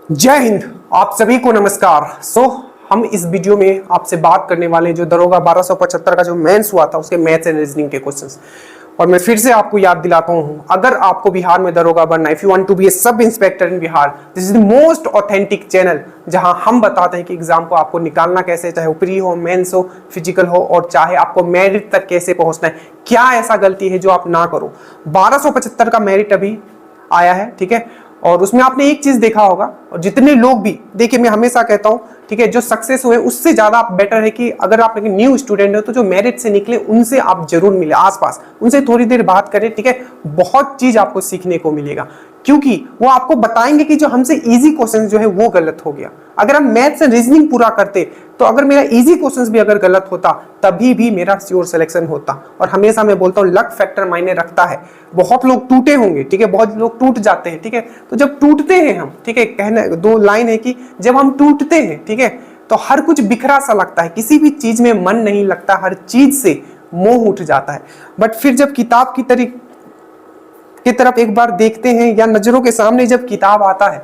जय हिंद। आप सभी को नमस्कार। हम इस वीडियो में आपसे बात करने वाले जो दरोगा 1275 का जो मेंस हुआ था उसके मैथ्स एंड रीजनिंग के क्वेश्चंस। और मैं फिर से आपको याद दिलाता हूं, अगर आपको बिहार में दरोगा बनना, if you want to be a sub inspector in Bihar, this is the most authentic channel जहां हम बताते हैं कि एग्जाम को आपको निकालना कैसे, चाहे वो प्री हो, मेंस हो, फिजिकल हो, और चाहे आपको मेरिट तक कैसे पहुंचना है। क्या ऐसा गलती है जो आप ना करो। 1275 का मेरिट अभी आया है, ठीक है, और उसमें आपने एक चीज देखा होगा, और जितने लोग भी देखिए, मैं हमेशा कहता हूं, ठीक है, जो सक्सेस हुए उससे ज्यादा आप बेटर है कि अगर आप एक न्यू स्टूडेंट हो तो जो मेरिट से निकले उनसे आप जरूर मिले, आसपास उनसे थोड़ी देर बात करें, ठीक है। बहुत चीज आपको सीखने को मिलेगा, क्योंकि वो आपको बताएंगे कि जो हमसे इजी क्वेश्चन जो है वो गलत हो गया। अगर हम मैथ्स एंड रीजनिंग पूरा करते तो अगर मेरा इजी क्वेश्चंस भी अगर गलत होता तभी भी मेरा श्योर सिलेक्शन होता। और हमेशा मैं बोलता हूँ लक फैक्टर मायने रखता है। बहुत लोग टूटे होंगे, ठीक है, बहुत लोग टूट जाते हैं, ठीक है। तो जब टूटते हैं हम, ठीक है, कहना दो लाइन है कि जब हम टूटते हैं, ठीक है, तो हर कुछ बिखरा सा लगता है, किसी भी चीज में मन नहीं लगता, हर चीज से मोह उठ जाता है। बट फिर जब किताब की तरफ एक बार देखते हैं, या नजरों के सामने जब किताब आता है,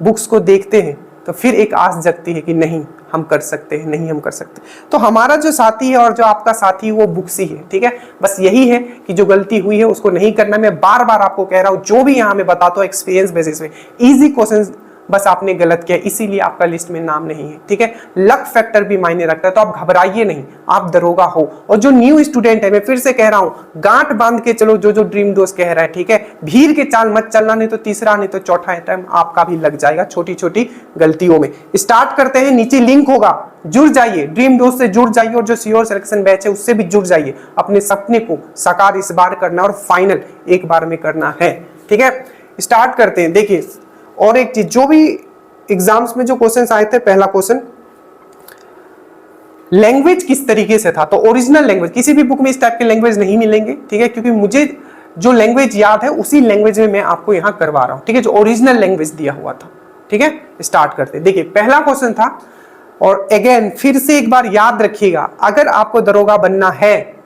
बुक्स को देखते हैं, तो फिर एक आस जगती है कि नहीं हम कर सकते हैं, नहीं हम कर सकते। तो हमारा जो साथी है और जो आपका साथी है वो बुक्स ही है, ठीक है। बस यही है कि जो गलती हुई है उसको नहीं करना। मैं बार बार आपको कह रहा हूं, जो भी यहाँ मैं बताता हूँ एक्सपीरियंस बेसिस पे, इजी क्वेश्चंस बस आपने गलत किया, इसीलिए आपका लिस्ट में नाम नहीं है, ठीक है। लक फैक्टर भी मायने रखता है, तो आप घबराइए नहीं, आप दरोगा हो। और जो न्यू स्टूडेंट है, मैं फिर से कह रहा हूं, गांठ बांध के चलो, जो ड्रीम दोस्त कह रहा है, ठीक है। भीड़ के चाल मत चलना, नहीं तो तीसरा नहीं तो चौथा टाइम आपका भी लग जाएगा छोटी छोटी गलतियों में। स्टार्ट करते हैं, नीचे लिंक होगा, जुड़ जाइए, ड्रीम दोस्त से जुड़ जाइए, और जो श्योर सिलेक्शन बैच है उससे भी जुड़ जाइए। अपने सपने को साकार इस बार करना और फाइनल एक बार में करना है, ठीक है। स्टार्ट करते हैं। देखिए, और एक चीज, जो भी एग्जाम्स में जो क्वेश्चंस आए थे, पहला क्वेश्चन लैंग्वेज किस तरीके से था, तो ओरिजिनल लैंग्वेज, किसी भी बुक में इस टाइप के लैंग्वेज नहीं मिलेंगे, ठीक है, क्योंकि मुझे जो लैंग्वेज याद है उसी लैंग्वेज में मैं आपको यहां करवा रहा हूं, ठीक है, जो ओरिजिनल लैंग्वेज दिया हुआ था, ठीक है। स्टार्ट करते हैं। देखिए, पहला क्वेश्चन था, और अगेन फिर से एक बार याद रखिएगा, अगर आपको दरोगा बनना है,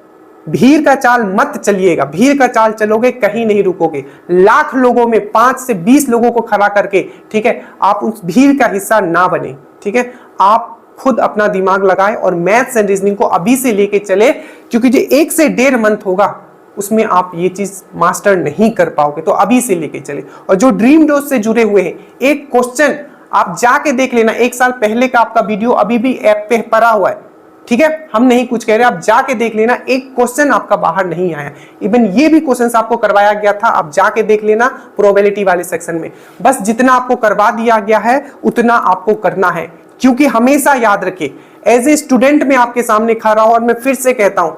भीड़ का चाल मत चलिएगा। भीड़ का चाल चलोगे कहीं नहीं रुकोगे। लाख लोगों में 5 से 20 लोगों को खड़ा करके, ठीक है, आप उस भीड़ का हिस्सा ना बने, ठीक है। आप खुद अपना दिमाग लगाएं और मैथ्स एंड रीजनिंग को अभी से लेके चले, क्योंकि जो 1 से 1.5 मंथ होगा उसमें आप ये चीज मास्टर नहीं कर पाओगे, तो अभी से लेके चले। और जो ड्रीम डोज से जुड़े हुए हैं, एक क्वेश्चन आप जाके देख लेना, 1 साल पहले का आपका वीडियो अभी भी ऐप पे पड़ा हुआ है, ठीक है। हम नहीं कुछ कह रहे, आप जाके देख लेना, एक क्वेश्चन आपका बाहर नहीं आया। इवन ये भी क्वेश्चंस आपको करवाया गया था, आप जाके देख लेना प्रोबेबिलिटी वाले सेक्शन में। बस जितना आपको करवा दिया गया है उतना आपको करना है, क्योंकि हमेशा याद रखिए, एज ए स्टूडेंट में आपके सामने खड़ा हूं, और मैं फिर से कहता हूं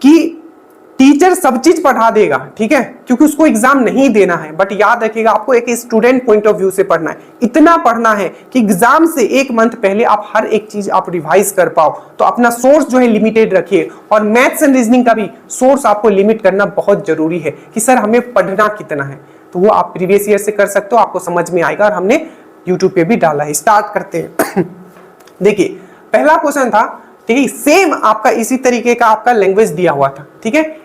कि टीचर सब चीज पढ़ा देगा, ठीक है, क्योंकि उसको एग्जाम नहीं देना है। बट याद रखिएगा, आपको एक स्टूडेंट पॉइंट ऑफ व्यू से पढ़ना है, इतना पढ़ना है कि एग्जाम से 1 मंथ पहले आप हर एक चीज आप रिवाइज कर पाओ। तो अपना सोर्स जो है लिमिटेड रखिए, और मैथ्स एंड रीजनिंग का भी सोर्स आपको लिमिट करना बहुत जरूरी है कि सर हमें पढ़ना कितना है। तो वो आप प्रीवियस ईयर से कर सकते हो, आपको समझ में आएगा, और हमने यूट्यूब पे भी डाला है। स्टार्ट करते हैं। देखिए, पहला क्वेश्चन था, ठीक है, सेम आपका इसी तरीके का आपका लैंग्वेज दिया हुआ था, ठीक है।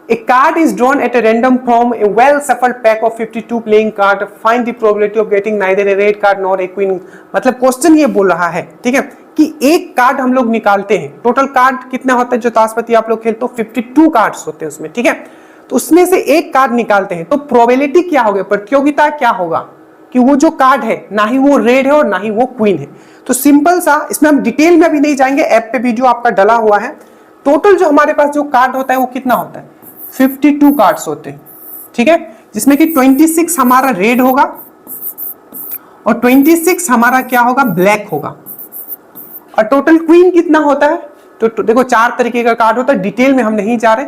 A card is drawn at a random from a well-shuffled pack of 52 playing cards. Find the probability of getting neither a red card nor a queen. मतलब क्वेश्चन ये बोल रहा है, ठीक है, कि एक कार्ड हम लोग निकालते हैं। टोटल कार्ड कितना होता है, जो ताशपत्ती आप लोग खेलते हो 52 कार्ड्स होते हैं उसमें, ठीक है। तो उसमें से एक कार्ड निकालते हैं, तो प्रोबेबिलिटी क्या होगी, प्रतियोगिता क्या होगा कि वो जो कार्ड है ना ही वो रेड है और ना ही वो क्वीन है। तो सिंपल सा, इसमें हम डिटेल में अभी नहीं जाएंगे, ऐप पे वीडियो आपका डला हुआ है। टोटल जो हमारे पास जो कार्ड होता है वो कितना होता है, 52 कार्ड्स होते हैं, ठीक है, जिसमें कि 26 हमारा रेड होगा और 26 हमारा क्या होगा, ब्लैक होगा। और टोटल क्वीन कितना होता है, तो देखो 4 तरीके का कार्ड होता है, डिटेल में हम नहीं जा रहे,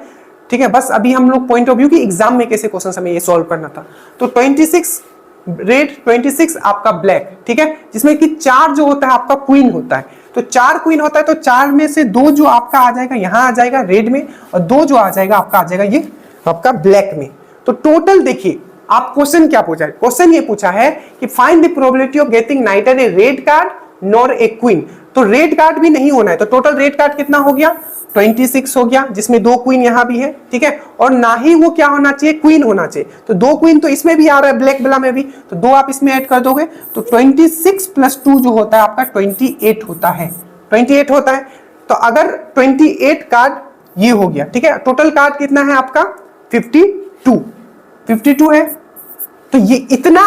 ठीक है। बस अभी हम लोग पॉइंट ऑफ व्यू कि एग्जाम में कैसे क्वेश्चन हमें ये सॉल्व करना था। तो 26 रेड, 26 आपका ब्लैक, ठीक है, जिसमें कि 4 जो होता है आपका क्वीन होता है। तो 4 क्वीन होता है, तो 4 में से 2 जो आपका आ जाएगा यहां आ जाएगा रेड में, और 2 जो आ जाएगा आपका आ जाएगा ये आपका ब्लैक में। तो टोटल देखिए, आप क्वेश्चन क्या पूछा है, क्वेश्चन ये पूछा है कि find the probability of getting neither A red card nor a queen. तो रेड कार्ड भी नहीं होना है, तो टोटल रेड कार्ड कितना हो गया, 26 हो गया, जिसमें 2 क्वीन यहाँ भी है, ठीक है। और ना ही वो क्या होना चाहिए, क्वीन होना चाहिए। तो 2 क्वीन तो इसमें भी आ रहा है, ब्लैक वाला में भी, तो 2 आप इसमें ऐड कर दोगे तो 26 + 2 जो होता है आपका 28 होता है, 28 होता है। तो अगर 28 कार्ड ये हो गया, ठीक है। टोटल कार्ड कितना है आपका 52 है। तो ये इतना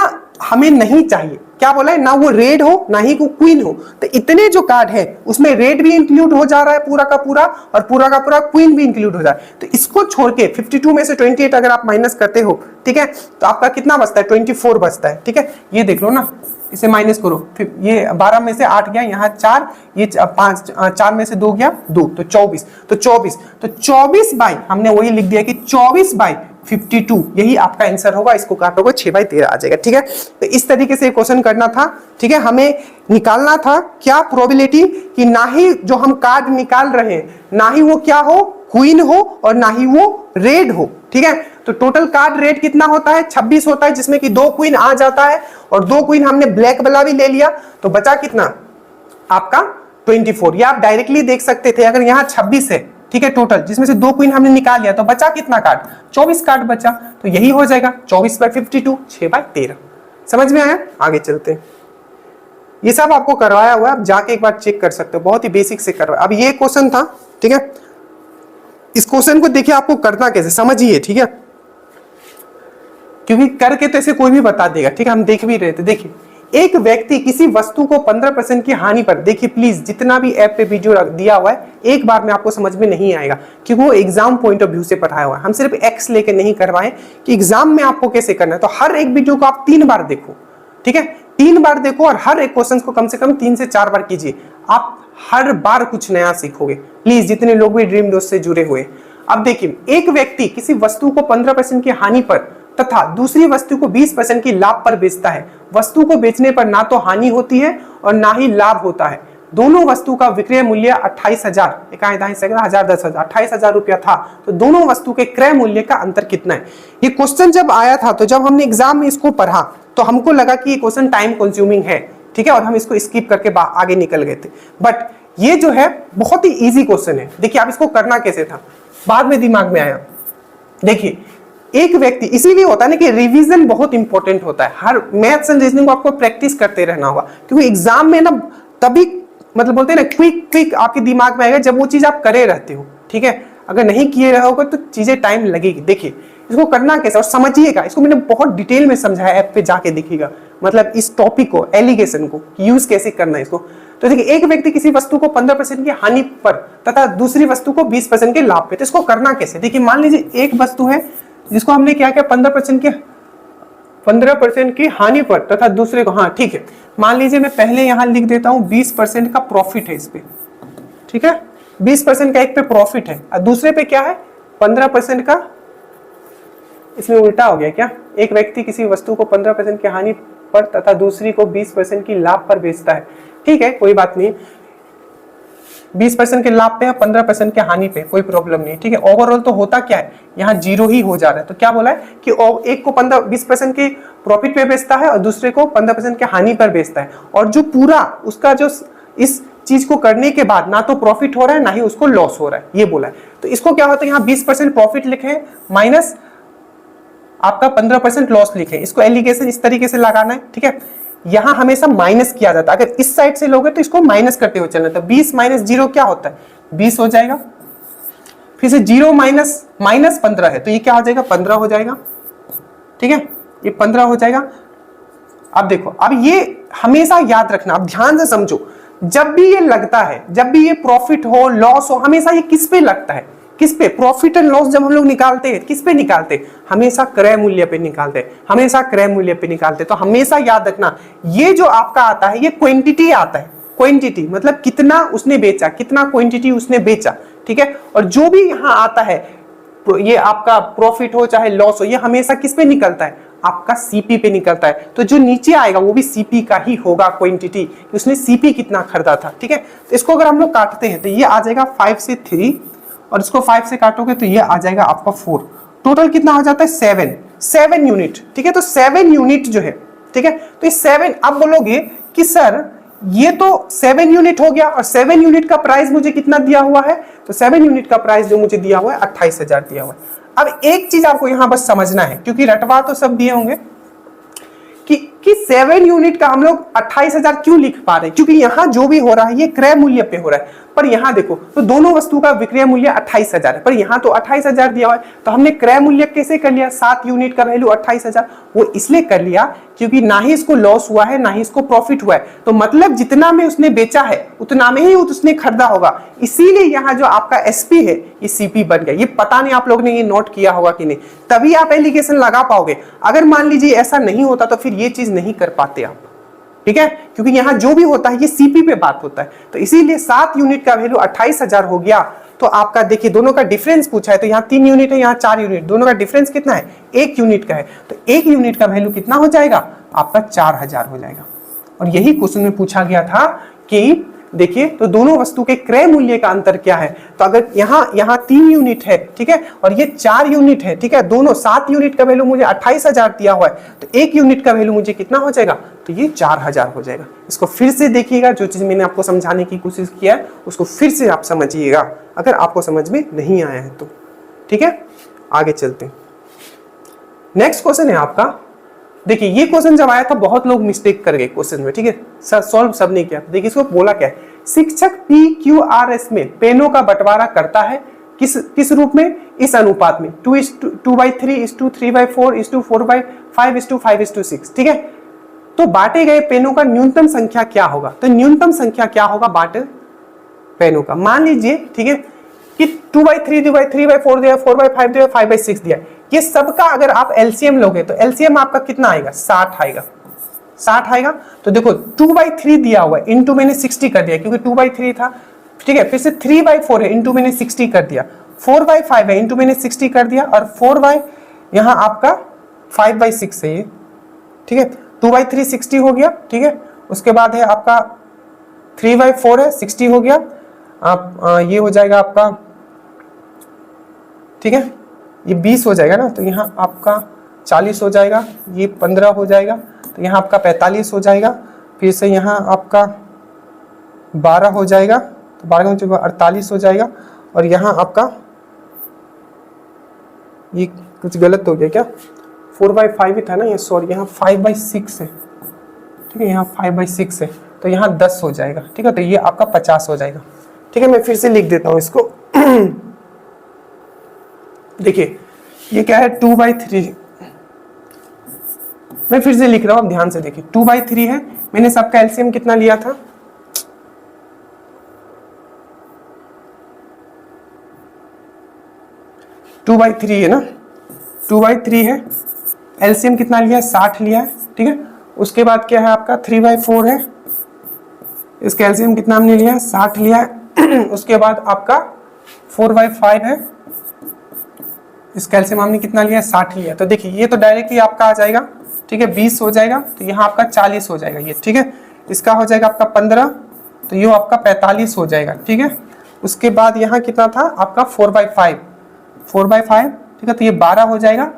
हमें नहीं चाहिए। क्या बोला है, ना वो रेड हो ना ही वो क्वीन हो। तो इतने जो कार्ड है उसमें रेड भी इंक्लूड हो जा रहा है पूरा का पूरा, और पूरा का पूरा क्वीन भी इंक्लूड हो जा रहा है। तो इसको छोड़ के 52 में से 28 अगर आप माइनस करते हो, ठीक है, तो आपका कितना बचता है, 24 बचता है, ठीक है। ये देख लो ना, इसे माइनस करो, फिर ये 12 में से 8 गया, यहाँ 4, ये 5, 4 में से 2 गया 2, तो 24, तो 24 बाई, हमने वही लिख दिया कि 24/52 यही आपका आंसर होगा। इसको काटोगे 6/13 आ जाएगा, ठीक है। तो इस तरीके से क्वेश्चन करना था, ठीक है। हमें निकालना था क्या प्रोबेबिलिटी कि ना ही जो हम कार्ड निकाल रहे हैं ना ही वो क्या हो, क्वीन हो, और ना ही वो रेड हो, ठीक है। तो टोटल कार्ड रेड कितना होता है, 26 होता है, जिसमें कि 2 क्वीन आ जाता है, और 2 क्वीन हमने ब्लैक वाला भी ले लिया, तो बचा कितना आपका 24। या आप डायरेक्टली देख सकते थे, अगर यहाँ 26 है, ठीक है, टोटल, जिसमें से 2 क्वीन हमने निकाल लिया, तो बचा कितना कार्ड, 24 कार्ड बचा। तो यही हो जाएगा 24/52, 6/13। समझ में आया? आगे चलते हैं। ये सब आपको करवाया हुआ है, आप जाके एक बार चेक कर सकते हो, बहुत ही बेसिक से करवाया। अब ये क्वेश्चन था, ठीक है। इस क्वेश्चन को देखिए आपको करना कैसे, समझिए, ठीक है, क्योंकि करके तो ऐसे कोई भी बता देगा, ठीक है। हम देख भी रहे थे। देखिए, एक व्यक्ति किसी वस्तु को 15% की हानि पर, देखिए प्लीज जितना भी ऐप पे वीडियो दिया हुआ है एक बार में आपको समझ में नहीं आएगा, क्योंकि वो एग्जाम पॉइंट ऑफ व्यू से पढ़ाया हुआ है। हम सिर्फ एक्स लेके नहीं करवाए कि एग्जाम में आपको कैसे करना है। तो हर एक वीडियो को आप 3 बार देखो, ठीक है, 3 बार देखो, और हर एक क्वेश्चन को कम से कम 3 से 4 बार कीजिए। आप हर बार कुछ नया सीखोगे। प्लीज जितने लोग भी ड्रीम डोज से जुड़े हुए, अब देखिए, एक व्यक्ति किसी वस्तु को 15% की हानि पर तथा दूसरी वस्तु को 20% की लाभ पर बेचता है। वस्तु को बेचने पर ना तो हानि होती है और ना ही लाभ होता है। दोनों वस्तु का विक्रय मूल्य 28,000, 28,000 रुपया था। तो दोनों वस्तु के क्रय मूल्य का अंतर कितना है? ये क्वेश्चन जब आया था, तो जब हमने एग्जाम में इसको पढ़ा तो हमको लगा कि ये क्वेश्चन टाइम कंज्यूमिंग है, ठीक है, और हम इसको स्किप करके आगे निकल गए थे। बट ये जो है बहुत ही इजी क्वेश्चन है। देखिए आप इसको करना कैसे था, बाद में दिमाग में आया। देखिए, एक व्यक्ति, इसीलिए होता है ना कि रिवीजन बहुत इंपॉर्टेंट होता है। हर मैथ्स एंड रीजनिंग को आपको प्रैक्टिस करते रहना होगा, क्योंकि एग्जाम में ना तभी मतलब बोलते हैं ना क्विक आपके दिमाग में आएगा जब वो चीज आप करे रहते हो, ठीक है। अगर नहीं किए रहोगे तो चीजें टाइम लगेगी। देखिए इसको करना कैसे, और समझिएगा, इसको मैंने बहुत डिटेल में समझाया, ऐप पे जाके देखिएगा, मतलब इस टॉपिक को, एलिगेशन को यूज कैसे करना है इसको। तो देखिए, एक व्यक्ति किसी वस्तु को 15% की हानि पर तथा दूसरी वस्तु को 20% के लाभ पे, तो इसको करना कैसे? देखिए, मान लीजिए एक वस्तु है जिसको हमने क्या किया, 15% की हानि पर तथा दूसरे को, हाँ ठीक है, मान लीजिए मैं पहले यहां लिख देता हूं 20% का प्रॉफिट है इस पे, ठीक है, 20% का एक पे प्रॉफिट है और दूसरे पे क्या है 15% का। इसमें उल्टा हो गया क्या? एक व्यक्ति किसी वस्तु को 15% की हानि पर तथा दूसरी को 20% की लाभ पर बेचता है, ठीक है, कोई बात नहीं, 20% के लाभ पे है, 15% के हानि पे, कोई प्रॉब्लम नहीं, ठीक है। ओवरऑल तो होता क्या है, यहाँ 0 ही हो जा रहा है। तो क्या बोला है कि एक को 20% के प्रॉफिट पे बेचता है और दूसरे को 15% के हानि पर बेचता है, और जो पूरा उसका जो इस चीज को करने के बाद ना तो प्रॉफिट हो रहा है ना ही उसको लॉस हो रहा है, ये बोला है। तो इसको क्या होता है, यहाँ 20% प्रॉफिट लिखे माइनस आपका 15% लॉस लिखे, इसको एलिगेशन इस तरीके से लगाना है, ठीक है। यहां हमेशा माइनस किया जाता है, अगर इस साइड से लोगे तो इसको माइनस करते हुए चलना, तो 20 माइनस 0 क्या होता है, 20 हो जाएगा। फिर से 0 माइनस 15 है, तो ये क्या हो जाएगा, 15 हो जाएगा, ठीक है, ये 15 हो जाएगा। अब देखो, अब ये हमेशा याद रखना, अब ध्यान से समझो, जब भी ये लगता है, जब भी ये प्रॉफिट हो लॉस हो, हमेशा ये किस पे लगता है, किस पे? प्रॉफिट एंड लॉस जब हम लोग निकालते हैं किस पे निकालते हैं, हमेशा क्रय मूल्य पे निकालते हैं, हमेशा क्रय मूल्य पे निकालते हैं। तो हमेशा याद रखना, ये जो आपका आता है ये क्वांटिटी आता है, क्वांटिटी मतलब कितना उसने बेचा, कितना क्वांटिटी उसने बेचा, ठीक है। और जो भी यहाँ आता है, ये आपका प्रॉफिट हो चाहे लॉस हो, ये हमेशा किस पे निकलता है, आपका सीपी पे निकलता है। तो जो नीचे आएगा वो भी सीपी का ही होगा, क्वांटिटी, उसने सीपी कितना खरीदा था, ठीक है। तो इसको अगर हम लोग काटते हैं तो ये आ जाएगा 5 से 3, और इसको 5 से काटोगे तो ये आ जाएगा आपका 4। टोटल कितना हो जाता है 7 यूनिट, ठीक है। तो 7 यूनिट जो है, ठीक है, तो ये 7, अब बोलोगे कि सर ये तो 7 यूनिट हो गया और 7 यूनिट का प्राइस मुझे कितना दिया हुआ है, तो 7 यूनिट का प्राइस जो मुझे दिया हुआ है 28,000 दिया हुआ है। अब एक चीज आपको यहां बस समझना है, क्योंकि रटवा तो सब दिए होंगे कि 7 यूनिट का हम लोग 28,000 क्यों लिख पा रहे हैं, क्योंकि यहां जो भी हो रहा है ये क्रय मूल्य पे हो रहा है। पर यहां देखो तो दोनों वस्तु का विक्रय मूल्य 28,000 है, पर यहां तो 28,000 दिया हुआ है, तो हमने क्रय मूल्य कैसे कर लिया, 7 यूनिट का वैल्यू 28,000। वो इसलिए कर लिया क्योंकि ना ही इसको लॉस हुआ है ना ही इसको प्रॉफिट हुआ है, तो मतलब जितना में उसने बेचा है उतना में ही उसने खरीदा होगा, इसीलिए यहाँ जो आपका एसपी है ये सीपी बन गया। ये पता नहीं आप लोग ने ये नोट किया होगा कि नहीं, तभी आप एलिगेशन लगा पाओगे। अगर मान लीजिए ऐसा नहीं होता तो फिर ये चीज नहीं कर पाते आप, ठीक है, क्योंकि यहां जो भी होता है ये सीपी पे बात होता है। तो इसीलिए 7 यूनिट का वैल्यू 28,000 हो गया। तो आपका देखिए दोनों का डिफरेंस पूछा है, तो यहाँ 3 यूनिट है, यहाँ 4 यूनिट, दोनों का डिफरेंस कितना है, 1 यूनिट का है। तो 1 यूनिट का वैल्यू कितना हो जाएगा, आपका 4,000 हो जाएगा। और यही क्वेश्चन में पूछा गया था कि देखिए तो दोनों वस्तु के क्रय मूल्य का अंतर क्या है। तो अगर यहाँ 3 यूनिट है, ठीक है, और ये 4 यूनिट है, ठीक है, दोनों 7 यूनिट का वैल्यू मुझे 28,000 दिया हुआ है, तो 1 यूनिट का वैल्यू मुझे कितना हो जाएगा, तो ये 4,000 हो जाएगा। इसको फिर से देखिएगा, जो चीज मैंने आपको समझाने की कोशिश किया है उसको फिर से आप समझिएगा, अगर आपको समझ में नहीं आया है तो, ठीक है। आगे चलते हैं, नेक्स्ट क्वेश्चन है आपका। देखिए ये क्वेश्चन जब आया था बहुत लोग मिस्टेक कर गए क्वेश्चन में, ठीक है, सर सॉल्व सब नहीं किया। देखिए इसको बोला क्या है, शिक्षक PQRS में पेनों का बंटवारा करता है किस रूप में, इस अनुपात में 2:3:3:4:5:4:5:6, ठीक है। तो बांटे गए पेनों का न्यूनतम संख्या क्या होगा, तो न्यूनतम संख्या क्या होगा बांटे पेनों का, मान लीजिए, ठीक है, कि 2/3 दिया, 3/4 दिया, 4/5 दिया, 5/6 दिया, ये सबका अगर आप एलसीएम लोगे तो एलसीएम आपका कितना आएगा, 60 आएगा, 60 आएगा। तो देखो 2/3 दिया हुआ है, इंटू मैंने 60 कर दिया क्योंकि 2/3 था, ठीक है, फिर से 3/4 है, इंटू मैंने 60 कर दिया, 4/5 है, इंटू मैंने 60 कर दिया, और 4 यहाँ आपका 5/6 है ये, ठीक है, 2/3 60 हो गया, ठीक है। उसके बाद है आपका 3/4 है, 60 हो गया, आप ये हो जाएगा आपका, ठीक है, ये 20 हो जाएगा ना, तो यहाँ आपका 40 हो जाएगा, ये 15 हो जाएगा, तो यहाँ आपका 45 हो जाएगा, फिर से यहाँ आपका 12 हो जाएगा, तो 12 का 48 हो जाएगा, और यहाँ आपका ये कुछ गलत हो गया क्या, 4/5 ही था ना ये, सॉरी यहाँ 5/6 है, ठीक है, यहाँ 5/6 है, तो यहाँ 10 हो जाएगा, ठीक है, तो ये आपका 50 हो जाएगा, ठीक है। मैं फिर से लिख देता हूँ इसको देखिए ये क्या है, 2/3, मैं फिर से लिख रहा हूं, आप ध्यान से देखिए, 2/3 है, मैंने सबका एलसीएम कितना लिया था, 2/3 है ना, 2/3 है, एलसीएम कितना लिया है, 60 लिया है, ठीक है। उसके बाद क्या है आपका 3/4 है, इसका एलसीएम कितना हमने लिया है, 60 लिया है। उसके बाद आपका 4/5 है, इसका एलसीएम हमने कितना लिया है, 60 लिया। तो देखिए ये तो डायरेक्टली आपका आ जाएगा, ठीक है, 20 हो जाएगा, तो यहाँ आपका 40 हो जाएगा ये, ठीक है। इसका हो जाएगा आपका 15, तो ये आपका 45 हो जाएगा, ठीक है। उसके बाद यहाँ कितना था आपका 4/5, 4/5, ठीक है, तो ये 12 हो जाएगा,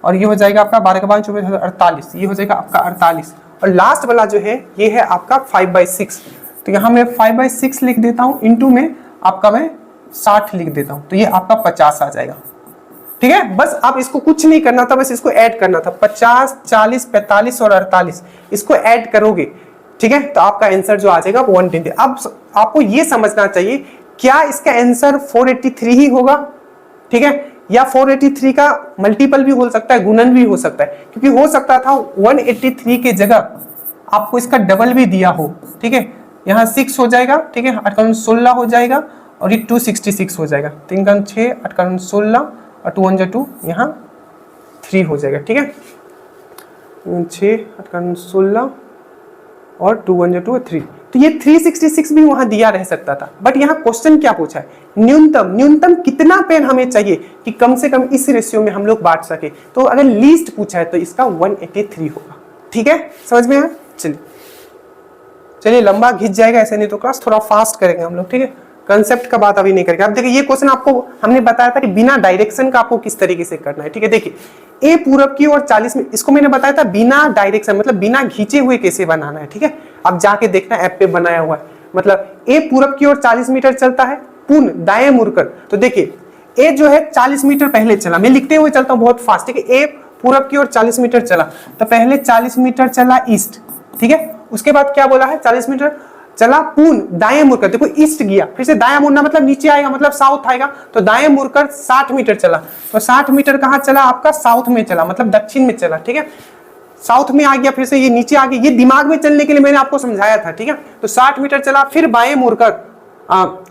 और ये हो जाएगा आपका 12 के 5 48, ये हो जाएगा आपका 48, और लास्ट वाला जो है ये है आपका 5/6, तो यहाँ मैं 5/6 लिख देता हूँ, इंटू में आपका मैं 60 लिख देता हूँ, तो ये आपका 50 आ जाएगा, ठीक है। बस आप इसको कुछ नहीं करना था, बस इसको ऐड करना था, 50, 40, 45 और 48 इसको ऐड करोगे, ठीक है, तो आपका आंसर जो आ जाएगा 120। अब आपको ये समझना चाहिए क्या इसका आंसर 483 ही होगा, ठीक है, या 483 का मल्टीपल भी हो सकता है, गुणन भी हो सकता है, क्योंकि हो सकता था 183 के जगह आपको इसका डबल भी दिया हो, ठीक है, यहाँ 6 हो जाएगा, ठीक है, 8 16 हो जाएगा, और ये 266 हो जाएगा, 3 6 8 16 और 2 1 2, यहाँ 3 हो जाएगा, ठीक है, 6 8 16 और 2 1 2 3, तो ये 366 भी वहां दिया रह सकता था। बट यहाँ क्वेश्चन क्या पूछा है, न्यूनतम कितना पेन हमें चाहिए कि कम से कम इस रेशियो में हम लोग बांट सके, तो अगर लीस्ट पूछा है तो इसका 183 होगा, ठीक है, समझ में आया। चलिए लंबा खींच जाएगा ऐसे, नहीं तो क्लास थोड़ा फास्ट करेंगे हम लोग, ठीक है, कंसेप्ट का बात अभी नहीं करेंगे। अब देखिए ये क्वेश्चन आपको हमने बताया था कि बिना डायरेक्शन का आपको किस तरीके से करना है, ठीक है। देखिए ए पूरब की ओर 40 में, इसको मैंने बताया था बिना डायरेक्शन मतलब बिना खींचे हुए कैसे बनाना है, ठीक है। अब जाके देखना ऐप पे बनाया हुआ है, मतलब ए पूरब की ओर 40 मीटर चलता है, पुनः दाएं मुड़कर, तो देखिए ए जो है 40 मीटर पहले चला, मैं लिखते हुए चलता हूँ बहुत फास्ट, ठीक है। ए पूरब की ओर 40 मीटर चला, तो पहले 40 मीटर चला ईस्ट, ठीक है। उसके बाद क्या बोला है, 40 मीटर चला पुनः दाएं मुड़कर, देखो ईस्ट गया, फिर से दाएं मुड़ना मतलब नीचे आएगा, मतलब साउथ आएगा, तो दाएं मुड़कर 60 मीटर चला, तो 60 मीटर कहाँ चला आपका, साउथ में चला, मतलब दक्षिण में चला, ठीक है। साउथ में आ गया, फिर से ये नीचे आ गया, ये दिमाग में चलने के लिए मैंने आपको समझाया था, ठीक है। तो 60 मीटर चला, फिर बाएं मुड़कर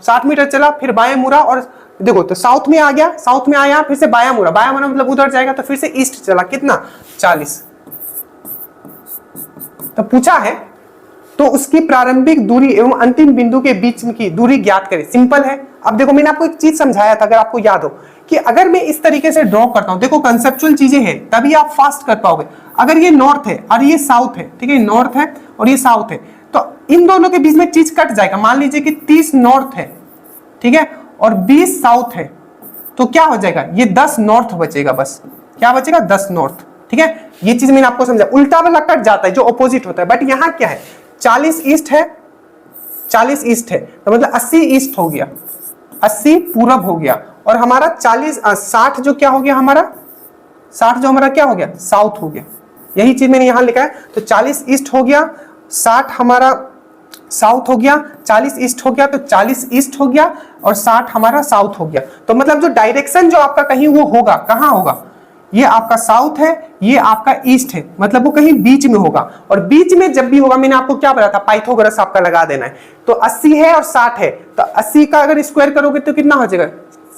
60 मीटर चला, फिर बाएं मुड़ा, और देखो तो साउथ में आ गया, साउथ में आया, फिर से बायां मुड़ा, बायां मुड़ा मतलब उधर जाएगा, तो फिर से ईस्ट चला, कितना 40। तो पूछा है तो उसकी प्रारंभिक दूरी एवं अंतिम बिंदु के बीच की दूरी ज्ञात करें। सिंपल है। अब देखो मैंने आपको एक चीज समझाया था, अगर आपको याद हो, कि अगर मैं इस तरीके से ड्रॉ करता हूं, देखो कंसेप्चुअल चीजें हैं तभी आप फास्ट कर पाओगे। अगर ये नॉर्थ है और ये साउथ है, ठीक है, नॉर्थ है और ये साउथ है, तो इन दोनों के बीच में चीज कट जाएगा। मान लीजिए कि 30 नॉर्थ है, ठीक है, और 20 साउथ है, तो क्या हो जाएगा, ये 10 नॉर्थ बचेगा, बस क्या बचेगा, 10 नॉर्थ, ठीक है। ये चीज मैंने आपको समझा, उल्टा वाला कट जाता है जो ऑपोजिट होता है, बट यहां क्या है, 40 ईस्ट है, 40 ईस्ट है, तो मतलब 80 ईस्ट हो गया, 80 पूरब हो गया, और हमारा 60 जो क्या हो गया, हमारा 60 जो हमारा क्या हो गया, साउथ हो गया। यही चीज मैंने यहां लिखा है, तो 40 ईस्ट हो गया, 60 हमारा साउथ हो गया, 40 ईस्ट हो गया, तो 40 ईस्ट हो गया, और 60 हमारा साउथ हो गया। तो मतलब जो डायरेक्शन जो आपका कहीं वो होगा, कहां होगा, ये आपका साउथ है, ये आपका ईस्ट है, मतलब वो कहीं बीच में होगा। और बीच में जब भी होगा, मैंने आपको क्या बताया था, पाइथागोरस आपका लगा देना है। तो 80 है और 60 है, तो 80 का अगर स्क्वायर करोगे तो कितना हो जाएगा,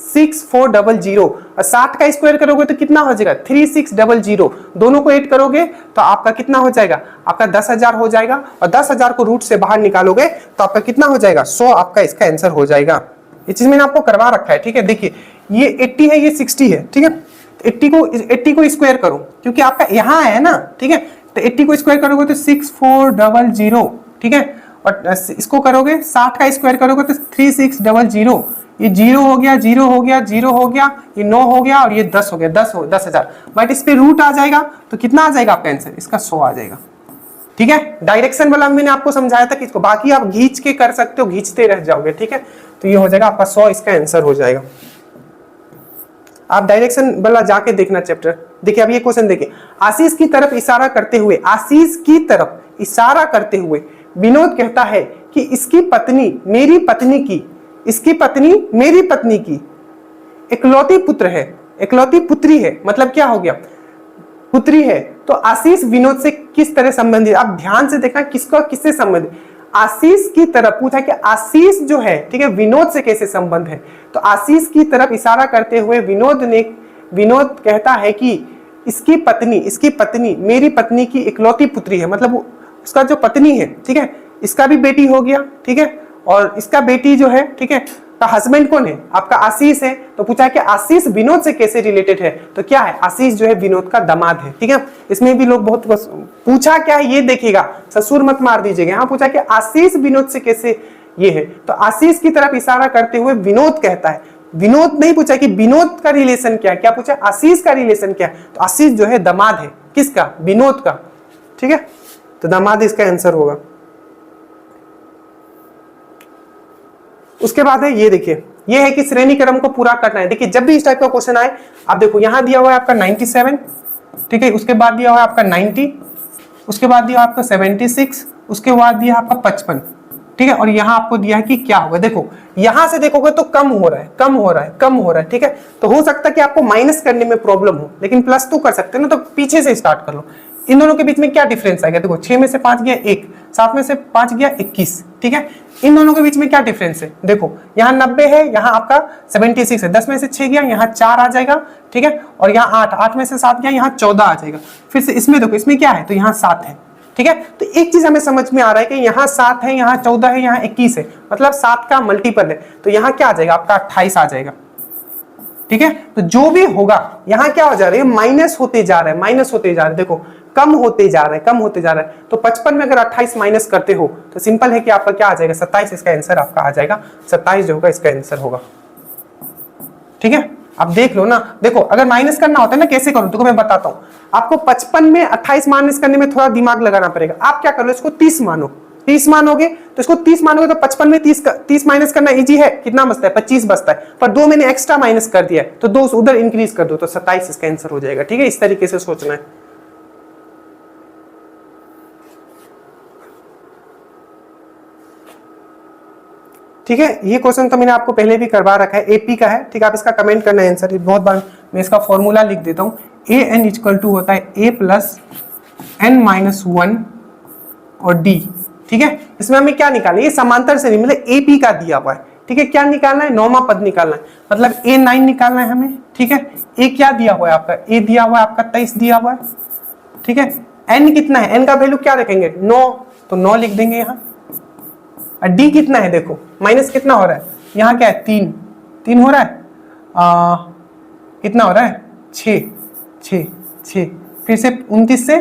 6400, और 60 का स्क्वायर करोगे तो कितना हो जाएगा, 3600। दोनों को ऐड करोगे तो आपका कितना हो जाएगा, आपका 10,000 हो जाएगा, और 10,000 को रूट से बाहर निकालोगे तो आपका कितना हो जाएगा, 100 आपका इसका आंसर हो जाएगा। ये चीज मैंने आपको करवा रखा है, ठीक है। देखिए ये 80 है, ये 60 है, ठीक है। 80 को स्क्वायर करो, क्योंकि आपका यहाँ है ना, ठीक है, तो 80 को स्क्वायर करोगे तो 6400, ठीक है, और इसको करोगे 60 का स्क्वायर करोगे तो 3600, ये 0 हो गया, 0 हो गया, 0 हो गया, ये 9 हो गया, और ये 10 हो गया, 10,000, बट इस पे रूट आ जाएगा तो कितना आ जाएगा आपका आंसर, इसका 100 आ जाएगा, ठीक है। डायरेक्शन वाला मैंने आपको समझाया था कि इसको बाकी आप खींच के कर सकते हो, खींचते रह जाओगे, ठीक है। तो ये हो जाएगा आपका 100, इसका आंसर हो जाएगा। आप डायरेक्शन वाला जाके देखना चैप्टर। देखिए अब ये क्वेश्चन देखिए, आशीष की तरफ इशारा करते हुए, आशीष की तरफ इशारा करते हुए विनोद कहता है कि इसकी पत्नी मेरी पत्नी की, इसकी पत्नी मेरी पत्नी की इकलौती पुत्र है, इकलौती पुत्री है, मतलब क्या हो गया, पुत्री है। तो आशीष विनोद से किस तरह संबंधित, आप ध्यान से देखना किसको किससे संबंधित, आशीष की तरफ पूछा कि आशीष जो है, ठीक है, विनोद से कैसे संबंध है। तो आशीष की तरफ इशारा करते हुए विनोद कहता है कि इसकी पत्नी मेरी पत्नी की इकलौती पुत्री है, मतलब उसका जो पत्नी है, ठीक है, इसका भी बेटी हो गया, ठीक है, और इसका बेटी जो है, ठीक है, का हस्बैंड कौन है, आपका आशीष है। तो पूछा कि आशीष विनोद से कैसे रिलेटेड है, तो क्या है, आशीष जो है विनोद का दामाद है, ठीक है। इसमें भी लोग बहुत पूछा क्या है ये देखिएगा, ससुर मत मार दीजिएगा। यहाँ पूछा कि आशीष विनोद से कैसे ये है, तो आशीष की तरफ इशारा करते हुए विनोद कहता है, विनोद नहीं पूछा कि विनोद का रिलेशन क्या, क्या पूछा, आशीष का रिलेशन क्या। तो आशीष जो है दामाद है, किसका, विनोद का, ठीक है। तो दामाद इसका आंसर होगा। उसके बाद है ये देखिए, ये है कि श्रेणी क्रम को पूरा करना है। देखिए जब भी इस टाइप का क्वेश्चन आए, आप देखो यहां दिया हुआ है आपका 97, ठीक है, उसके बाद दिया हुआ है आपका 90, उसके बाद दिया आपका 76, उसके बाद दिया आपका 55, ठीक है, और यहाँ आपको दिया है कि क्या होगा। देखो यहां से देखोगे तो कम हो रहा है, कम हो रहा है, कम हो रहा है, ठीक है। तो हो सकता है कि आपको माइनस करने में प्रॉब्लम हो, लेकिन प्लस तो कर सकते हो ना, तो पीछे से स्टार्ट कर लो। इन दोनों के बीच में क्या डिफरेंस आएगा, देखो 6 में से 5 गया 1, 7 में से 5 गया 21, ठीक है। इन दोनों के बीच में क्या डिफरेंस है, देखो यहाँ 90 है, यहाँ आपका 76 है, 10 में से 6 गया, यहाँ 4 आ जाएगा, ठीक है, और यहाँ 8 में से 7 गया, यहाँ 14 आ जाएगा। फिर से इसमें देखो इसमें क्या है, तो यहाँ 7 है, ठीक है। तो एक चीज हमें समझ में आ रहा है कि यहाँ 7 है, यहाँ 14 है, यहाँ 21 है, मतलब 7 का मल्टीपल है, तो यहाँ क्या आ जाएगा आपका 28 आ जाएगा, ठीक है। तो जो भी होगा यहाँ क्या हो जा रहा है, माइनस होते जा रहा है, माइनस होते जा रहा है। देखो कम होते जा रहा है, कम होते जा रहा है। तो 55 में अगर 28 माइनस करते हो तो सिंपल है कि आपका क्या आ जाएगा, 27 इसका आंसर आपका आ जाएगा, 27 जो होगा इसका आंसर होगा। ठीक है, अब देख लो ना, देखो अगर माइनस करना होता है ना कैसे करो, तो मैं बताता हूं आपको। 55 में 28 माइनस करने में थोड़ा दिमाग लगाना पड़ेगा। आप क्या करो, इसको 30 मानो, 30 मानोगे तो इसको 30 मानोगे तो 55 में 30 माइनस करना इजी है, कितना बचता है, 25 बचता है, पर 2 मैंने एक्स्ट्रा माइनस कर दिया है तो 2 उधर इंक्रीज कर दो तो 27 इसका आंसर हो जाएगा। ठीक है, इस तरीके से सोचना है। ठीक है, ये क्वेश्चन तो मैंने आपको पहले भी करवा रखा है, एपी का है। ठीक है, आप इसका कमेंट करना आंसर, बहुत बार मैं इसका फॉर्मूला लिख देता हूँ। ए एन इक्वल टू होता है ए प्लस एन माइनस 1 और डी। ठीक है, इसमें हमें क्या निकालना है, ये समांतर से नहीं, मतलब एपी का दिया हुआ है। ठीक है, क्या निकालना है, नौवां पद निकालना है, मतलब A9 निकालना है हमें। ठीक है, ए क्या दिया हुआ है आपका, ए दिया हुआ है आपका 23 दिया हुआ है। ठीक है, एन कितना है, एन का वैल्यू क्या रखेंगे, 9, तो 9 लिख देंगे यहाँ। और डी कितना है, देखो माइनस कितना हो रहा है, यहाँ क्या है 3, 3 हो रहा है, कितना हो रहा है 6, 6, 6, फिर से 29 से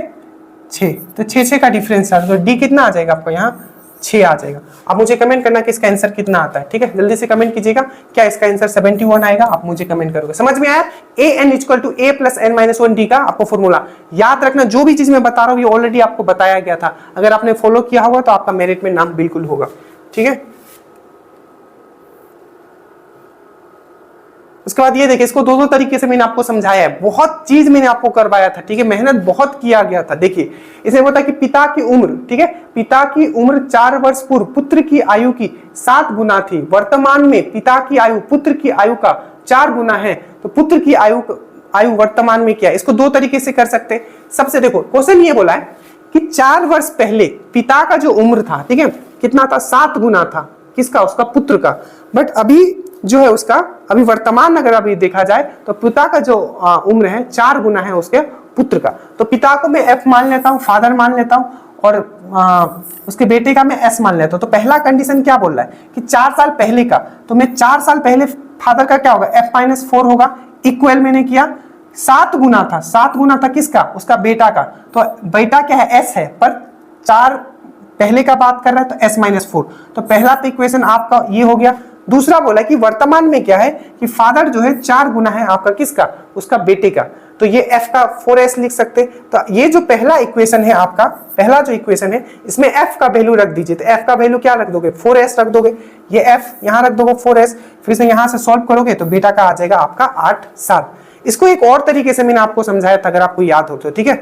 6, तो 6 का डिफरेंस है, तो डी कितना आ जाएगा आपको यहाँ 6 आ जाएगा। अब मुझे कमेंट करना कि इसका आंसर कितना आता है। ठीक है, जल्दी से कमेंट कीजिएगा, क्या इसका आंसर 71 आएगा, आप मुझे कमेंट करोगे। समझ में आया, A N equal to A plus N minus 1 D का आपको फॉर्मूला याद रखना। जो भी चीज मैं बता रहा हूँ ये ऑलरेडी आपको बताया गया था, अगर आपने फॉलो किया होगा तो आपका मेरिट में नाम बिल्कुल होगा। ठीक है, उसके बाद ये देखिए, इसको दो तरीके से मैंने आपको समझाया है, बहुत चीज मैंने आपको करवाया था। ठीक है, मेहनत बहुत किया गया था। देखिए इसमें होता है कि पिता की उम्र, ठीक है, पिता की उम्र 4 वर्ष पूर्व पुत्र की आयु की 7 गुना थी, वर्तमान में पिता की आयु पुत्र की आयु का 4 गुना है, तो पुत्र की आयु वर्तमान में क्या है। इसको 2 तरीके से कर सकते हैं। सबसे देखो क्वेश्चन ये बोला है कि 4 वर्ष पहले पिता का जो उम्र था, ठीक है, कितना था, 7 गुना था, किसका, उसका पुत्र का। बट अभी जो है उसका, अभी वर्तमान अगर अभी देखा जाए तो पिता का जो उम्र है 4 गुना है उसके पुत्र का। तो पिता को मैं एफ मान लेता हूँ, फादर मान लेता हूँ, और उसके बेटे का मैं एस मान लेता हूँ। तो पहला कंडीशन क्या बोल रहा है कि 4 साल पहले का, तो मैं 4 साल पहले फादर का क्या होगा, एफ माइनस 4 होगा, इक्वल मैंने किया, 7 गुना था, 7 गुना था किसका, उसका बेटा का। तो बेटा क्या है, एस है, पर 4 पहले का बात कर रहा है तो एस माइनस 4। तो पहला तो इक्वेशन आपका ये हो गया। दूसरा बोला कि वर्तमान में क्या है कि फादर जो है 4 गुना है आपका किसका, उसका बेटे का। तो ये f का 4s लिख सकते। तो ये जो पहला इक्वेशन है आपका, पहला जो इक्वेशन है इसमें f का वैल्यू रख दीजिए। तो f का वैल्यू क्या रख दोगे, 4s रख दोगे, ये f यहाँ रख दोगे 4s, फिर से यहाँ से सॉल्व करोगे तो बेटा का आ जाएगा आपका 8 साल। इसको एक और तरीके से मैंने आपको समझाया था, अगर आपको याद हो तो। ठीक है,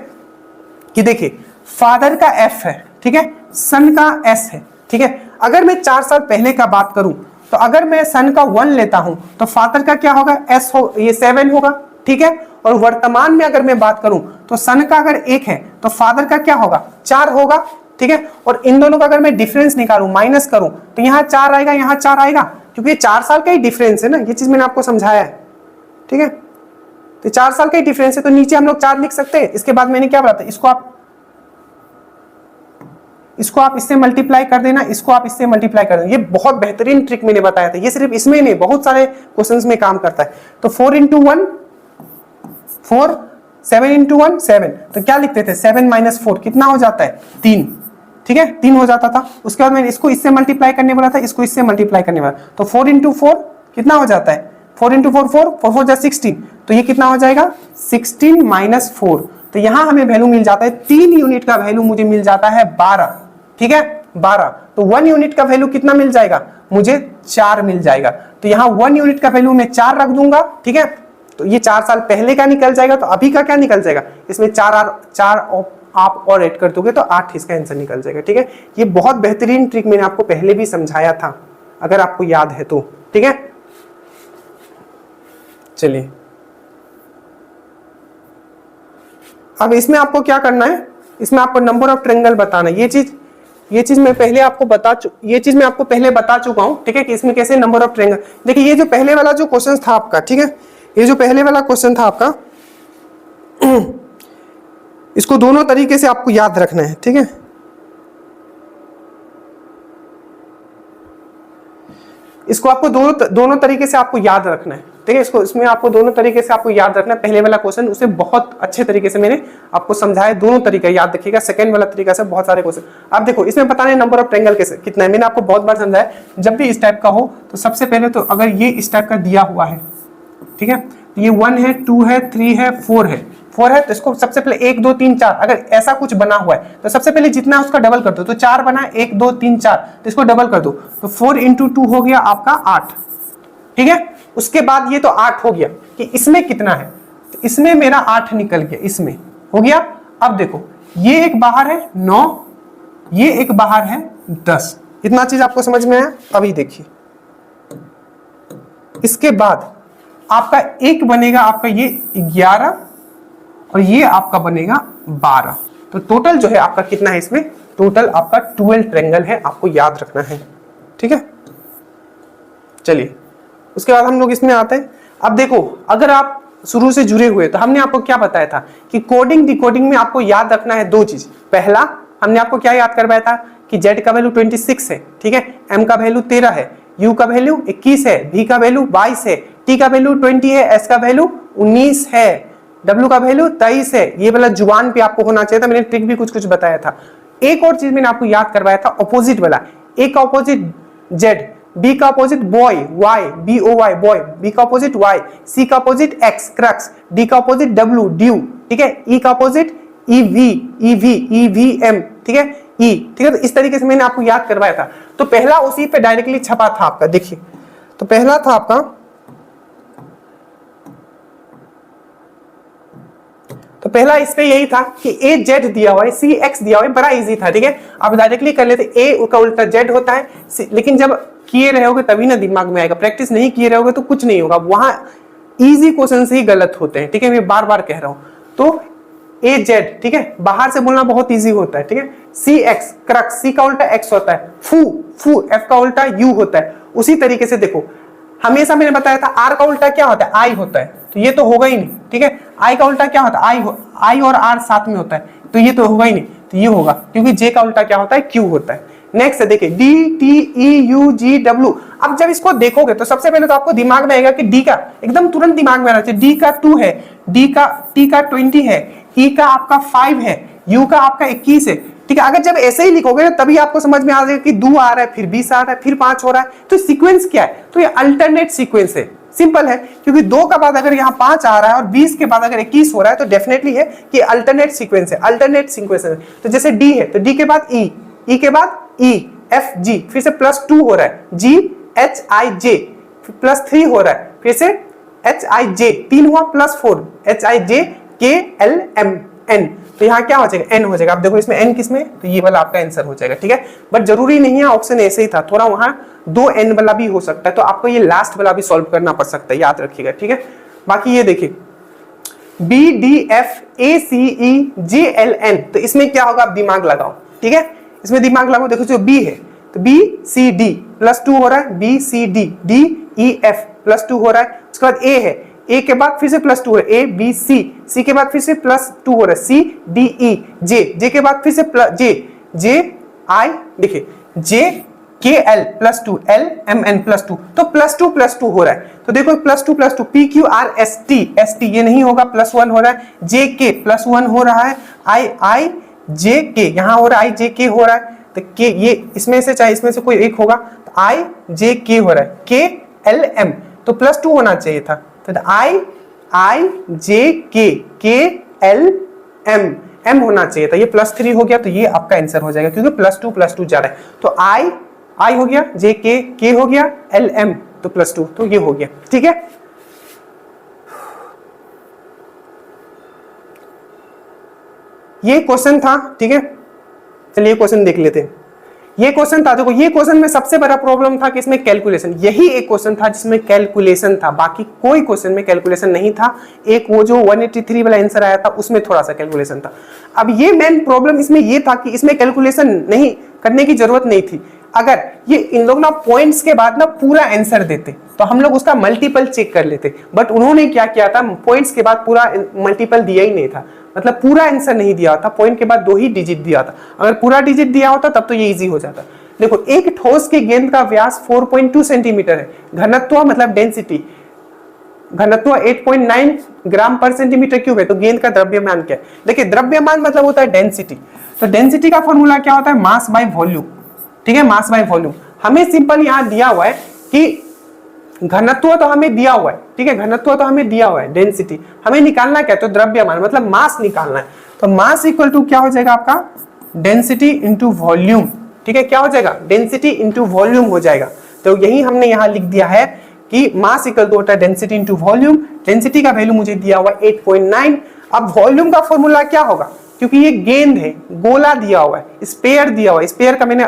कि देखिए फादर का f है, ठीक है, सन का s है। ठीक है, अगर मैं 4 साल पहले का बात करूं तो अगर मैं सन का 1 लेता हूं तो फादर का क्या होगा, s हो, ये 7 होगा। ठीक है, और वर्तमान में अगर मैं बात करूं तो सन का अगर 1 है तो फादर का क्या होगा, 4 होगा। ठीक है, और इन दोनों का अगर मैं डिफरेंस निकालूं, माइनस करूं, तो यहाँ 4 आएगा, यहाँ 4 आएगा, क्योंकि 4 साल का ही डिफरेंस है ना, ये चीज मैंने आपको समझाया है। ठीक है, तो 4 साल का ही डिफरेंस है, तो नीचे हम लोग 4 लिख सकते हैं। इसके बाद मैंने क्या बताया, इसको आप इससे मल्टीप्लाई कर देना, इसको आप इससे मल्टीप्लाई कर देना। ये बहुत बेहतरीन ट्रिक मैंने बताया था, ये सिर्फ इसमें नहीं बहुत सारे क्वेश्चंस में काम करता है। तो 4 इंटू 1 4, 7 इंटू 1 7, तो क्या लिखते थे, 7 माइनस 4 कितना हो जाता है, 3। ठीक है, 3 हो जाता था। उसके बाद मैंने इसको इससे मल्टीप्लाई करने वाला था, इसको इससे मल्टीप्लाई करने वाला, तो 4 इंटू 4 कितना हो जाता है, 4 इंटू 4 4 4 4 16, तो ये कितना हो जाएगा 16 माइनस 4। तो यहां हमें वैल्यू मिल जाता है, 3 यूनिट का वैल्यू मुझे मिल जाता है 12। ठीक है, 12। तो 1 यूनिट का वैल्यू कितना मिल जाएगा, मुझे 4 मिल जाएगा। तो यहाँ 1 यूनिट का वैल्यू मैं 4 रख दूंगा। ठीक है, तो ये 4 साल पहले का निकल जाएगा, तो अभी का क्या निकल जाएगा, इसमें 4 आप और ऐड कर दोगे तो 8 इसका आंसर निकल जाएगा। ठीक है, ये बहुत बेहतरीन ट्रिक मैंने आपको पहले भी समझाया था, अगर आपको याद है तो। ठीक है, चलिए अब इसमें आपको क्या करना है, इसमें आपको नंबर ऑफ ट्रायंगल बताना है। ये चीज मैं पहले आपको बता चुका हूं। ठीक है, कि इसमें कैसे नंबर ऑफ ट्रायंगल। देखिए ये जो पहले वाला जो क्वेश्चन था आपका, ठीक है, ये जो पहले वाला क्वेश्चन था आपका, इसको दोनों तरीके से आपको याद रखना है। ठीक है, इसको आपको दोनों तरीके से आपको याद रखना है, ठीक है। इसमें आपको दोनों तरीके से आपको याद रखना है। पहले वाला क्वेश्चन उसे बहुत अच्छे तरीके से मैंने आपको समझाया, दोनों तरीका याद रखिएगा। सेकंड वाला तरीका से बहुत सारे क्वेश्चन। अब देखो इसमें पता नहीं नंबर ऑफ ट्रायंगल कैसे कितना है, मैंने आपको बहुत बार समझाया। जब भी इस टाइप का हो तो सबसे पहले तो अगर ये इस टाइप का दिया हुआ है, ठीक है, तो ये 1 है, 2 है, 3 है, 4 है, 4 है, तो इसको सबसे पहले 1 2 3 4 अगर ऐसा कुछ बना हुआ है तो सबसे पहले जितना है उसका डबल कर दो। तो 4 बना, 1 2 3 4, तो इसको डबल कर दो, तो 4 × 2 हो गया आपका 8, ठीक है। उसके बाद ये तो 8 हो गया कि इसमें कितना है, तो इसमें मेरा 8 निकल गया, इसमें हो गया। अब देखो ये एक बाहर है 9, ये एक बाहर है 10, इतना चीज आपको समझ में आया। अभी देखिए इसके बाद आपका एक बनेगा आपका ये 11 और ये आपका बनेगा 12, तो टोटल जो है आपका कितना है, इसमें टोटल आपका 12 ट्रायंगल है, आपको याद रखना है, ठीक है। चलिए उसके बाद हम लोग इसमें आते हैं। अब देखो अगर आप शुरू से जुड़े हुए तो हमने आपको क्या बताया था कि कोडिंग डिकोडिंग में आपको याद रखना है 2 चीज। पहला हमने आपको क्या याद करवाया था कि z का वैल्यू 26 है, ठीक है, m का वैल्यू 13 है, u का वैल्यू 21 है, v का वैल्यू 22 है, t का वैल्यू 20 है, s का वैल्यू 19 है, w का वैल्यू 23 है। ये वाला जुबान पे आपको होना चाहिए था, मैंने ट्रिक भी कुछ कुछ बताया था। एक और चीज मैंने आपको याद करवाया था ऑपोजिट वाला, a का ऑपोजिट z, b का opposite boy y, b-o-y boy, b का अपोजिट y, c का अपोजिट x क्रक्स, d का अपोजिट w ड्यू, ठीक है, e का अपोजिट EV, ठीक है, e, ठीक है। तो इस तरीके से मैंने आपको याद करवाया था। तो पहला उसी पे डायरेक्टली छपा था आपका, देखिए तो पहला था आपका, तो पहला इस पे यही था कि a z दिया हुआ है, c x दिया हुआ है, बड़ा इजी था, ठीक है। आप डायरेक्टली कर लेते, a का उल्टा z होता है, लेकिन जब किए रहोगे तभी ना दिमाग में आएगा, प्रैक्टिस नहीं किए रहोगे तो कुछ नहीं होगा। वहां इजी क्वेश्चन से ही गलत होते हैं, ठीक है, मैं बार बार कह रहा हूं। तो ए जेड, ठीक है, बाहर से बोलना बहुत इजी होता है, ठीक है। सी एक्स क्रक्स, सी का उल्टा एक्स होता है, फू एफ का उल्टा यू होता है। उसी तरीके से देखो हमेशा मैंने बताया था आर का उल्टा क्या होता है, आई होता है, तो ये तो होगा ही नहीं, ठीक है। आई का उल्टा क्या होता है, आई और आर साथ में होता है, तो ये तो होगा ही नहीं, तो ये होगा, क्योंकि जे का उल्टा क्या होता है, क्यू होता है। नेक्स्ट देखिए डी टी ई यू जी डब्ल्यू। अब जब इसको देखोगे तो सबसे पहले तो आपको दिमाग में आएगा कि डी का एकदम तुरंत दिमाग में आना चाहिए, डी का 2 है, डी का टी का 20 है, ई का आपका 5 है, यू का आपका 21 है, ठीक है। अगर जब ऐसे ही लिखोगे ना तभी आपको समझ में आ जाएगा कि 2 आ रहा है, फिर 20 आ रहा है, फिर 5 हो रहा है, तो सीक्वेंस क्या है, तो ये अल्टरनेट सीक्वेंस है। सिंपल है, क्योंकि 2 का बाद अगर यहाँ 5 आ रहा है और 20 के बाद अगर 21 हो रहा है तो डेफिनेटली है कि अल्टरनेट सीक्वेंस है, अल्टरनेट सीक्वेंस है। तो जैसे डी है तो डी के बाद ई, ई के बाद ई, एफ जी, फिर से +2 हो रहा है, जी एच आई जे, +3 हो रहा है, फिर से एच आई जे, 3 हुआ, +4 एच आई जे के एल एम एन, तो यहाँ क्या हो जाएगा, एन हो जाएगा। आप देखो इसमें एन किसमें, तो ये वाला आपका आंसर हो जाएगा, ठीक है। बट जरूरी नहीं है, ऑप्शन ऐसे ही था, थोड़ा वहां 2 एन वाला भी हो सकता है, तो आपको ये लास्ट वाला भी सॉल्व करना पड़ सकता है, याद रखिएगा, ठीक है। बाकी ये देखिए B D F A C E J L N, तो इसमें क्या होगा, आप दिमाग लगाओ, ठीक है, इसमें दिमाग लगाओ। देखो जो बी है तो बी सी डी +2 हो रहा है, B C D, D E F +2 हो रहा है। उसके बाद ए है, ए के बाद फिर से +2 है, ए बी सी, सी के बाद फिर से +2 हो रहा है, सी डी ई, जे, जे के बाद फिर से जे, जे आई, देखिए जे के एल +2, एल एम एन +2, तो +2 हो रहा है। तो देखो +2 P Q R S T, S T ये नहीं होगा, +1 हो रहा है, जे के +1 हो रहा है, आई जे के यहाँ हो रहा है, आई जे के हो रहा है, तो के ये इसमें से चाहे इसमें से कोई एक होगा, तो आई जे के हो रहा है, के एल एम, तो +2 होना चाहिए था, तो आई जे के एल एम, एम होना चाहिए था, ये +3 हो गया, तो ये आपका आंसर हो जाएगा, क्योंकि +2 जा रहा है। तो आई हो गया, जे के हो गया, एल एम तो +2, तो ये हो गया, ठीक है। ये क्वेश्चन था, ठीक है। चलिए क्वेश्चन देख लेते हैं। ये क्वेश्चन था, देखो ये क्वेश्चन में सबसे बड़ा प्रॉब्लम था कि इसमें कैलकुलेशन, यही एक क्वेश्चन था जिसमें कैलकुलेशन था, बाकी कोई क्वेश्चन में कैलकुलेशन नहीं था। एक वो जो 183 वाला आंसर आया था उसमें थोड़ा सा कैलकुलेशन था। अब ये मेन प्रॉब्लम इसमें ये था कि इसमें कैलकुलेशन नहीं करने की जरूरत नहीं थी। अगर ये इन लोग ना पॉइंट्स के बाद ना पूरा आंसर देते तो हम लोग उसका मल्टीपल चेक कर लेते, बट उन्होंने क्या किया था, पॉइंट्स के बाद पूरा मल्टीपल दिया ही नहीं था, मतलब पूरा आंसर नहीं दिया था, पॉइंट के बाद 2 ही डिजिट दिया था। अगर पूरा डिजिट दिया होता तब तो ये इजी हो जाता। देखो एक ठोस के गेंद का व्यास 4.2 सेंटीमीटर है, घनत्व मतलब डेंसिटी, घनत्व 8.9 ग्राम पर सेंटीमीटर क्यूब है, तो गेंद का द्रव्यमान क्या है? देखिए द्रव्यमान मतलब होता है डेंसिटी, तो डेंसिटी का फॉर्मूला क्या होता है? मास बाय वॉल्यूम, ठीक है, मास बाय वॉल्यूम। हमें सिंपल यहां दिया हुआ है कि घनत्व तो हमें दिया हुआ है, ठीक है, घनत्व तो हमें दिया हुआ है, डेंसिटी हमें निकालना क्या है? तो द्रव्यमान मतलब मास निकालना है, तो मास इक्वल टू क्या हो जाएगा आपका? डेंसिटी इंटू वॉल्यूम, ठीक है, क्या हो जाएगा? डेंसिटी इंटू वॉल्यूम हो जाएगा। तो यही हमने यहां लिख दिया है कि मास इक्वल टू होता है डेंसिटी इंटू वॉल्यूम। डेंसिटी का वैल्यू मुझे दिया हुआ है 8.9। अब वॉल्यूम का फॉर्मूला क्या होगा? क्योंकि ये गेंद है, गोला दिया हुआ है, स्पेयर दिया हुआ है, स्पेयर का मैंने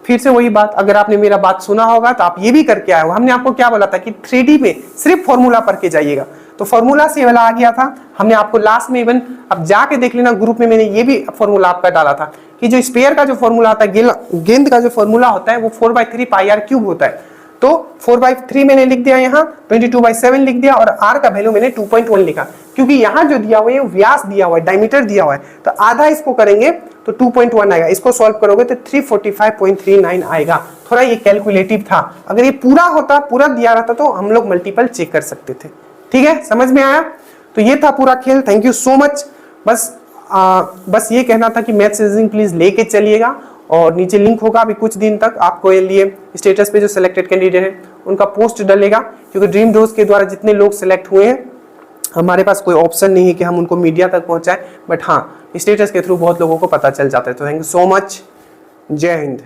फिर से वही बात, अगर आपने मेरा बात सुना होगा तो आप ये भी करके आए हो। हमने आपको क्या बोला था कि 3D में सिर्फ फॉर्मूला पढ़ के जाइएगा, तो फॉर्मूला से वाला आ गया था। हमने आपको लास्ट में इवन अब जाके देख लेना ग्रुप में, मैंने ये भी फॉर्मूला आपका डाला था कि जो स्पेयर का जो फॉर्मूला होता है, गेंद का जो फॉर्मूला होता है वो 4/3 πr³ होता है। तो 4/3 मैंने लिख दिया, यहाँ 22/7 लिख दिया, और r का वैल्यू मैंने 2.1 लिखा, क्योंकि यहाँ जो दिया हुआ है व्यास दिया हुआ है, डायमीटर दिया हुआ है, तो आधा इसको करेंगे तो 2.1 आएगा, इसको सॉल्व करोगे तो 345.39 आएगा। थोड़ा ये कैलकुलेटिव था, अगर ये पूरा होता, पूरा दिया रहता तो हम लोग मल्टीपल चेक कर सकते थे। ठीक है, समझ में आया? तो ये था पूरा खेल। Thank you so much. बस ये कहना था कि मैथ्स रीजनिंग प्लीज लेके चलिएगा, और नीचे लिंक होगा अभी कुछ दिन तक आपको लिए स्टेटस पे जो सिलेक्टेड कैंडिडेट है उनका पोस्ट डलेगा, क्योंकि ड्रीम डोज के द्वारा जितने लोग सिलेक्ट हुए हैं हमारे पास कोई ऑप्शन नहीं है कि हम उनको मीडिया तक पहुंचाएं, बट हाँ स्टेटस के थ्रू बहुत लोगों को पता चल जाता है। तो थैंक यू सो मच, जय हिंद।